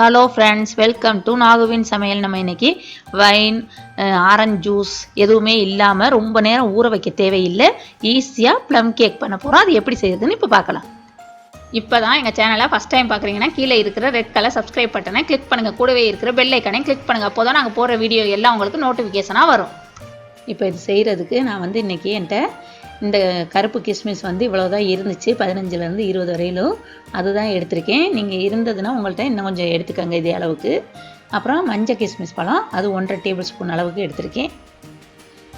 Hello friends, welcome to நாகுவின் சமையல். நம்ம இன்னைக்கு வைன், ஆரஞ்சு ஜூஸ் எதுவுமே இல்லாமல் ரொம்ப நேரம் ஊற வைக்க தேவையில்லை, ஈஸியாக ப்ளம் கேக் பண்ண போகிறோம். அது எப்படி செய்யுதுன்னு இப்போ பார்க்கலாம். இப்போ தான் எங்கள் சேனலை ஃபஸ்ட் டைம் பார்க்குறீங்கன்னா கீழே இருக்கிற ரெட் கலர் சப்ஸ்கிரைப் பட்டனை கிளிக் பண்ணுங்கள். கூடவே இருக்கிற பெல் ஐக்கனையும் கிளிக் பண்ணுங்கள். அப்போ தான் நாங்கள் போடுற வீடியோ எல்லாம் உங்களுக்கு நோட்டிஃபிகேஷனாக வரும். இப்போ இது செய்கிறதுக்கு நான் இன்றைக்கி என்கிட்ட இந்த கருப்பு கிஸ்மிஸ் இவ்வளோ தான் இருந்துச்சு, 15லேருந்து 20 வரையிலும் அதுதான் எடுத்திருக்கேன். நீங்கள் இருந்ததுன்னா உங்கள்கிட்ட இன்னும் கொஞ்சம் எடுத்துக்கோங்க இதே அளவுக்கு. அப்புறம் மஞ்சள் கிஸ்மிஸ் பழம், அது 1.5 டேபிள் ஸ்பூன் அளவுக்கு எடுத்திருக்கேன்.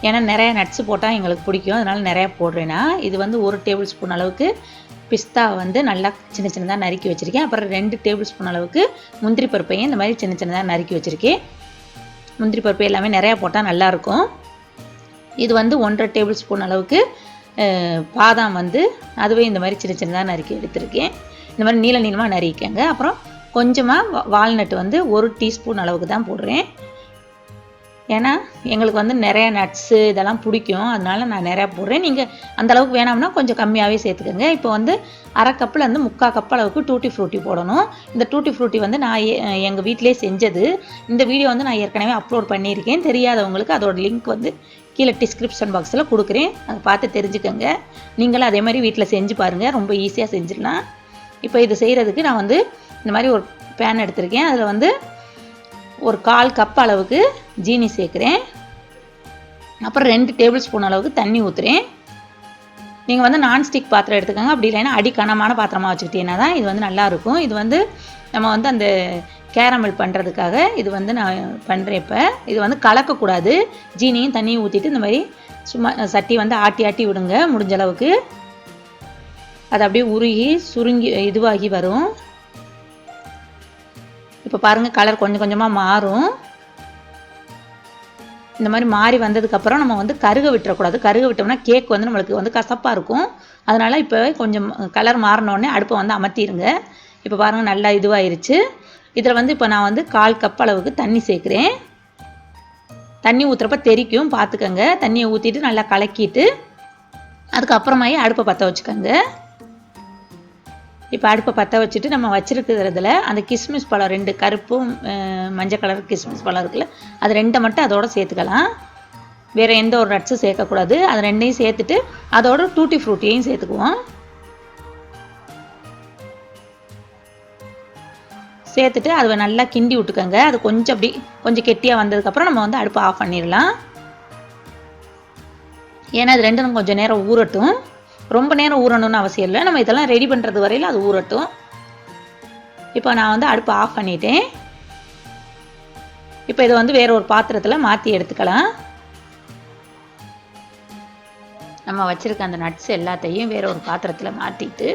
ஏன்னா நிறையா நட்ஸு போட்டால் எங்களுக்கு பிடிக்கும், அதனால் நிறையா போடுறேன்னா. இது 1 டேபிள் ஸ்பூன் அளவுக்கு பிஸ்தா நல்லா சின்ன சின்னதாக நறுக்கி வச்சுருக்கேன். அப்புறம் 2 டேபிள் ஸ்பூன் அளவுக்கு முந்திரி பருப்பையும் இந்த மாதிரி சின்ன சின்னதாக நறுக்கி வச்சுருக்கேன். முந்திரி பருப்பு எல்லாமே நிறையா போட்டால் நல்லாயிருக்கும். இது 1.5 டேபிள் ஸ்பூன் அளவுக்கு பாதாம் அதுவே இந்த மாதிரி சின்ன சின்னதாக நறுக்கி எடுத்திருக்கேன். இந்த மாதிரி நீள நீளமாக நறுக்கிக்கங்க. அப்புறம் கொஞ்சமாக வால்நட் 1 டீஸ்பூன் அளவுக்கு தான் போடுறேன். ஏன்னா எங்களுக்கு நிறைய நட்ஸு இதெல்லாம் பிடிக்கும், அதனால நான் நிறையா போடுறேன். நீங்கள் அந்தளவுக்கு வேணாம்னா கொஞ்சம் கம்மியாகவே சேர்த்துக்கோங்க. இப்போ 1/2 கப்பில் 3/4 கப் அளவுக்கு டூட்டி ஃப்ரூட்டி போடணும். இந்த டூட்டி ஃப்ரூட்டி நான் எங்கள் வீட்டிலே செஞ்சது. இந்த வீடியோ நான் ஏற்கனவே அப்லோட் பண்ணியிருக்கேன். தெரியாதவங்களுக்கு அதோட லிங்க் கீழே டிஸ்கிரிப்ஷன் பாக்ஸில் கொடுக்குறேன், அதை பார்த்து தெரிஞ்சுக்கோங்க. நீங்களும் அதே மாதிரி வீட்டில் செஞ்சு பாருங்கள், ரொம்ப ஈஸியாக செஞ்சிடலாம். இப்போ இது செய்கிறதுக்கு நான் இந்த மாதிரி ஒரு பேன் எடுத்திருக்கேன். அதில் 1/4 கப் அளவுக்கு ஜீனி சேர்க்குறேன். அப்புறம் 2 டேபிள் ஸ்பூன் அளவுக்கு தண்ணி ஊற்றுறேன். நீங்கள் நான்ஸ்டிக் பாத்திரம் எடுத்துக்கோங்க, அப்படி இல்லைன்னா அடிக்கனமான பாத்திரமாக வச்சுக்கிட்டீங்கன்னா தான் இது நல்லாயிருக்கும். இது நம்ம அந்த கேரமல் பண்ணுறதுக்காக இது நான் பண்ணுறேன். இப்போ இது கலக்கக்கூடாது. ஜீனியும் தண்ணியும் ஊற்றிட்டு இந்த மாதிரி சும்மா சட்டி ஆட்டி ஆட்டி விடுங்க முடிஞ்ச அளவுக்கு. அது அப்படியே உருகி சுருங்கி இதுவாகி வரும். இப்போ பாருங்கள், கலர் கொஞ்சம் கொஞ்சமாக மாறும். இந்த மாதிரி மாறி வந்ததுக்கப்புறம் நம்ம கருக விட்டுறக்கூடாது. கருக விட்டோம்னா கேக் நம்மளுக்கு கசப்பாக இருக்கும். அதனால் இப்போ கொஞ்சம் கலர் மாறினோடனே அடுப்பை அமர்த்திடுங்க. இப்போ பாருங்கள், நல்லா இதுவாயிருச்சு. இதில் இப்போ நான் 1/4 கப் அளவுக்கு தண்ணி சேர்க்குறேன். தண்ணி ஊற்றுறப்ப தெரிக்கும், பார்த்துக்கோங்க. தண்ணியை ஊற்றிட்டு நல்லா கலக்கிட்டு அதுக்கப்புறமாயே அடுப்பை பற்ற வச்சுக்கோங்க. இப்போ அடுப்பை பற்ற வச்சுட்டு நம்ம வச்சுருக்கிறதுல அந்த கிஸ்மிஸ் பழம் 2 கருப்பும் மஞ்சள் கலர் கிஸ்மிஸ் பழம் இருக்குல்ல, அது 2 மட்டும் அதோடு சேர்த்துக்கலாம். வேறு எந்த ஒரு நட்ஸும் சேர்க்கக்கூடாது. அது 2ஐயும் சேர்த்துட்டு அதோட டூட்டி ஃப்ரூட்டியையும் சேர்த்துக்குவோம். சேர்த்துட்டு அதை நல்லா கிண்டி விட்டுக்கோங்க. அது கொஞ்சம் கெட்டியாக வந்ததுக்கப்புறம் நம்ம அடுப்பை ஆஃப் பண்ணிடலாம். ஏன்னா அது 2 கொஞ்சம் நேரம் ஊறட்டும். ரொம்ப நேரம் ஊறணும்னு அவசியம் இல்லை, நம்ம இதெல்லாம் ரெடி பண்ணுறது வரையில் அது ஊறட்டும். இப்போ நான் அடுப்பை ஆஃப் பண்ணிட்டேன். இப்போ இதை வேற ஒரு பாத்திரத்தில் மாற்றி எடுத்துக்கலாம். நம்ம வச்சுருக்க அந்த நட்ஸ் எல்லாத்தையும் வேற ஒரு பாத்திரத்தில் மாற்றிட்டு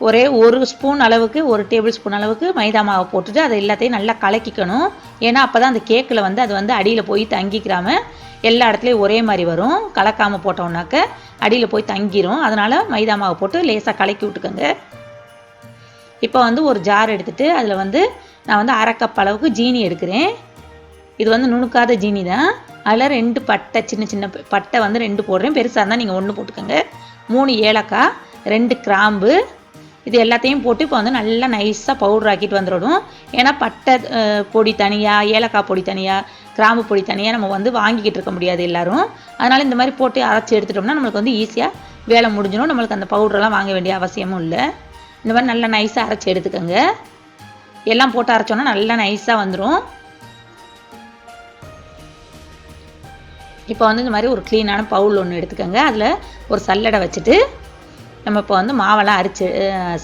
ஒரே 1 ஸ்பூன் அளவுக்கு 1 டேபிள் ஸ்பூன் அளவுக்கு மைதா மாவை போட்டுட்டு அதை எல்லாத்தையும் நல்லா கலக்கிக்கணும். ஏன்னா அப்போ தான் அந்த கேக்கில் அது அடியில் போய் தங்கிக்கிறாம எல்லா இடத்துலையும் ஒரே மாதிரி வரும். கலக்காமல் போட்டோம்னாக்க அடியில் போய் தங்கிரும். அதனால் மைதா மாவை போட்டு லேசாக கலக்கி விட்டுக்கோங்க. இப்போ ஒரு ஜார் எடுத்துகிட்டு அதில் நான் 1/2 கப் அளவுக்கு ஜீனி எடுக்கிறேன். இது நுணுக்காத ஜீனி தான். அதில் 2 பட்டை, சின்ன சின்ன பட்டை 2 போடுறேன். பெருசாக இருந்தால் நீங்கள் 1 போட்டுக்கோங்க. 3 ஏலக்காய், 2 கிராம்பு, இது எல்லாத்தையும் போட்டு இப்போ நல்லா நைஸாக பவுடர் ஆக்கிட்டு வந்துடணும். ஏன்னா பட்டை பொடி தனியாக, ஏலக்காய் பொடி தனியாக, கிராம்பு பொடி தனியாக நம்ம வாங்கிக்கிட்டு இருக்க முடியாது எல்லோரும். அதனால் இந்த மாதிரி போட்டு அரைச்சி எடுத்துட்டோம்னா நம்மளுக்கு ஈஸியாக வேலை முடிஞ்சிடும். நம்மளுக்கு அந்த பவுடரெல்லாம் வாங்க வேண்டிய அவசியமும் இல்லை. இந்த மாதிரி நல்லா நைஸாக அரைச்சி எடுத்துக்கோங்க. எல்லாம் போட்டு அரைச்சோன்னா நல்லா நைஸாக வந்துடும். இப்போ இந்த மாதிரி ஒரு க்ளீனான பவுல் ஒன்று எடுத்துக்கோங்க. அதில் ஒரு சல்லடை வச்சுட்டு நம்ம இப்போ மாவெல்லாம்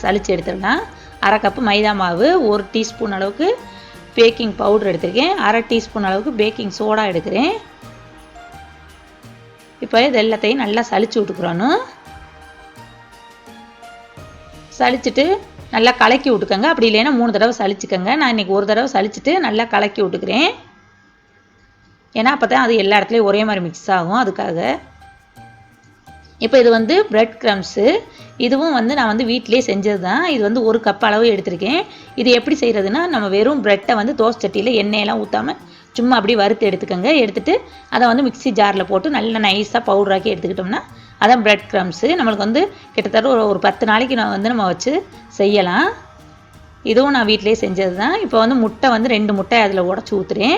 சலிச்சு எடுத்துடலாம். 1/2 கப்பு மைதா மாவு, 1 டீஸ்பூன் அளவுக்கு பேக்கிங் பவுடர் எடுத்திருக்கேன், 1/2 டீஸ்பூன் அளவுக்கு பேக்கிங் சோடா எடுக்கிறேன். இப்போ இது எல்லாத்தையும் நல்லா சலிச்சு விட்டுக்கிறோன்னு. சலிச்சுட்டு நல்லா கலக்கி விட்டுக்கோங்க. அப்படி இல்லைன்னா 3 தடவை சலிச்சுக்கோங்க. நான் இன்றைக்கி 1 தடவை சலிச்சுட்டு நல்லா கலக்கி விட்டுக்கிறேன். ஏன்னா அப்போ தான் அது எல்லா இடத்துலையும் ஒரே மாதிரி மிக்ஸ் ஆகும், அதுக்காக. இப்போ இது பிரெட் க்ரம்ஸு. இதுவும் நான் வீட்டிலே செஞ்சது தான். இது 1 கப் அளவு எடுத்திருக்கேன். இது எப்படி செய்கிறதுனா, நம்ம வெறும் பிரெட்டை தோசை சட்டியில் எண்ணெயெல்லாம் ஊற்றாமல் சும்மா அப்படியே வறுத்து எடுத்துக்கோங்க. எடுத்துகிட்டு அதை மிக்ஸி ஜாரில் போட்டு நல்லா நைஸாக பவுடராக்கி எடுத்துக்கிட்டோம்னா அதான் பிரெட் க்ரம்ஸு. நம்மளுக்கு வந்து கிட்டத்தட்ட ஒரு 10 நாளைக்கு நம்ம வச்சு செய்யலாம். இதுவும் நான் வீட்டிலேயே செஞ்சது தான். இப்போ வந்து முட்டை வந்து 2 முட்டை அதில் உடச்சி ஊற்றுறேன்.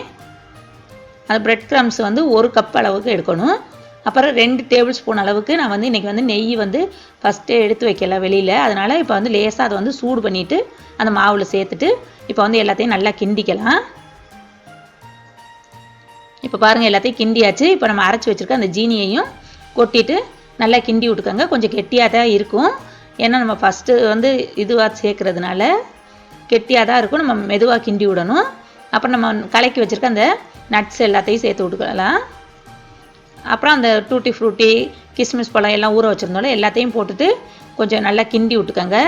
அது பிரெட் க்ரம்ஸ் வந்து 1 கப் அளவுக்கு எடுக்கணும். அப்புறம் 2 டேபிள் ஸ்பூன் அளவுக்கு நான் வந்து இன்றைக்கி வந்து நெய் வந்து ஃபஸ்ட்டே எடுத்து வைக்கல வெளியில். அதனால் இப்போ வந்து லேசாக அதை வந்து சூடு பண்ணிவிட்டு அந்த மாவில் சேர்த்துட்டு இப்போ வந்து எல்லாத்தையும் நல்லா கிண்டிக்கலாம். இப்போ பாருங்கள் எல்லாத்தையும் கிண்டியாச்சு. இப்போ நம்ம அரைச்சி வச்சுருக்க அந்த ஜீனியையும் கொட்டிட்டு நல்லா கிண்டி விட்டுக்கோங்க. கொஞ்சம் கெட்டியாக தான் இருக்கும். ஏன்னா நம்ம ஃபஸ்ட்டு வந்து இதுவாக சேர்க்குறதுனால கெட்டியாக தான் இருக்கும். நம்ம மெதுவாக கிண்டி விடணும். அப்புறம் நம்ம கலக்கி வச்சுருக்க அந்த நட்ஸ் எல்லாத்தையும் சேர்த்து விட்டுக்கலாம். அப்புறம் அந்த டூட்டி ஃப்ரூட்டி கிஸ்மிஸ் பழம் எல்லாம் ஊற வச்சுருந்தோம்ல எல்லாத்தையும் போட்டுட்டு கொஞ்சம் நல்லா கிண்டி விட்டுக்கோங்க.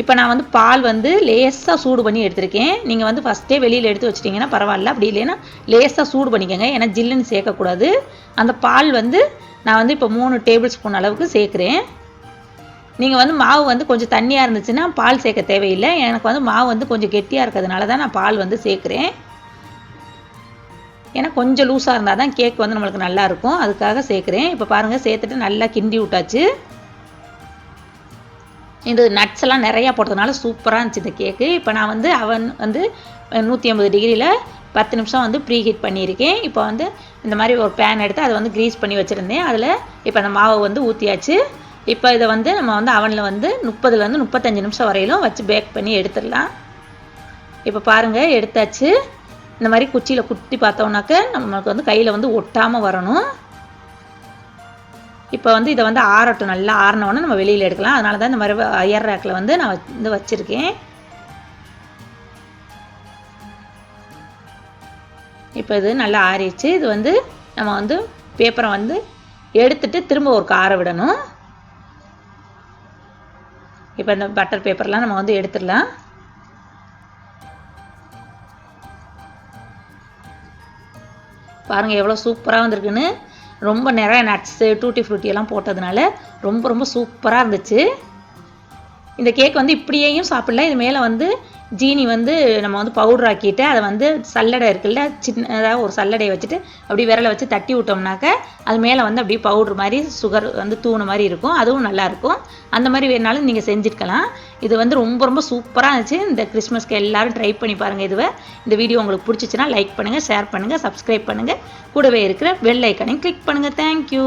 இப்போ நான் வந்து பால் வந்து லேசாக சூடு பண்ணி எடுத்திருக்கேன். நீங்கள் வந்து ஃபஸ்ட்டே வெளியில் எடுத்து வச்சிட்டிங்கன்னா பரவாயில்ல. அப்படி இல்லைன்னா லேசாக சூடு பண்ணிக்கோங்க. ஏன்னா ஜில்லுன்னு சேர்க்கக்கூடாது. அந்த பால் வந்து நான் வந்து இப்போ 3 டேபிள் ஸ்பூன் அளவுக்கு சேர்க்குறேன். நீங்கள் வந்து மாவு வந்து கொஞ்சம் தண்ணியாக இருந்துச்சுன்னா பால் சேர்க்க தேவையில்லை. எனக்கு வந்து மாவு வந்து கொஞ்சம் கெட்டியாக இருக்கிறதுனால தான் நான் பால் வந்து சேர்க்குறேன். ஏன்னா கொஞ்சம் லூஸாக இருந்தால் தான் கேக் வந்து நம்மளுக்கு நல்லாயிருக்கும். அதுக்காக சேர்க்குறேன். இப்போ பாருங்கள் சேர்த்துட்டு நல்லா கிண்டி விட்டாச்சு. இது நட்ஸ் எல்லாம் நிறையா போட்டதுனால சூப்பராக இருந்துச்சு இந்த கேக்கு. இப்போ நான் வந்து அவன் வந்து 150 டிகிரியில் 10 நிமிஷம் வந்து ப்ரீ ஹீட் பண்ணியிருக்கேன். இப்போ வந்து இந்த மாதிரி ஒரு பேன் எடுத்து அதை வந்து க்ரீஸ் பண்ணி வச்சுருந்தேன். அதில் இப்போ அந்த மாவை வந்து ஊற்றியாச்சு. இப்போ இதை வந்து நம்ம வந்து அவனில் வந்து 30லேருந்து 35 நிமிஷம் வரையிலும் வச்சு பேக் பண்ணி எடுத்துடலாம். இப்போ பாருங்கள் எடுத்தாச்சு. இந்த மாதிரி குச்சியில் குத்தி பார்த்தோம்னாக்க நம்மளுக்கு வந்து கையில் வந்து ஒட்டாமல் வரணும். இப்போ வந்து இதை வந்து ஆறட்டும். நல்லா ஆறினோன்னு நம்ம வெளியில் எடுக்கலாம். அதனால தான் இந்த மாதிரி அயர் ரேக்கில் வந்து நான் வந்து வச்சுருக்கேன். இப்போ இது நல்லா ஆறிடுச்சு. இது வந்து நம்ம வந்து பேப்பரை வந்து எடுத்துட்டு திரும்ப ஒரு ஆற விடணும். இப்போ இந்த பட்டர் பேப்பர்லாம் நம்ம வந்து எடுத்துடலாம். பாருங்கள் எவ்வளோ சூப்பராக வந்திருக்குன்னு. ரொம்ப நிறைய நட்ஸு டூட்டி ஃப்ரூட்டி எல்லாம் போட்டதுனால ரொம்ப ரொம்ப சூப்பராக இருந்துச்சு. இந்த கேக் வந்து இப்படியேயும் சாப்பிடலாம். இது மேலே வந்து ஜீனி வந்து நம்ம வந்து பவுடர் ஆக்கிட்டு அதை வந்து சல்லடை இருக்குல்ல, சின்னதாக ஒரு சல்லடையை வச்சுட்டு அப்படி விரலை வச்சு தட்டி விட்டோம்னாக்க அது மேலே வந்து அப்படியே பவுட்ரு மாதிரி சுகர் வந்து தூணு மாதிரி இருக்கும். அதுவும் நல்லாயிருக்கும். அந்த மாதிரி வேணாலும் நீங்கள் செஞ்சுருக்கலாம். இது வந்து ரொம்ப ரொம்ப சூப்பராக இருந்துச்சு. இந்த கிறிஸ்மஸ்க்கு எல்லோரும் ட்ரை பண்ணி பாருங்கள். இந்த வீடியோ உங்களுக்கு பிடிச்சிச்சின்னா லைக் பண்ணுங்கள், ஷேர் பண்ணுங்கள், சப்ஸ்கிரைப் பண்ணுங்கள். கூடவே இருக்கிற பெல் ஐக்கானையும் கிளிக் பண்ணுங்கள். தேங்க்யூ.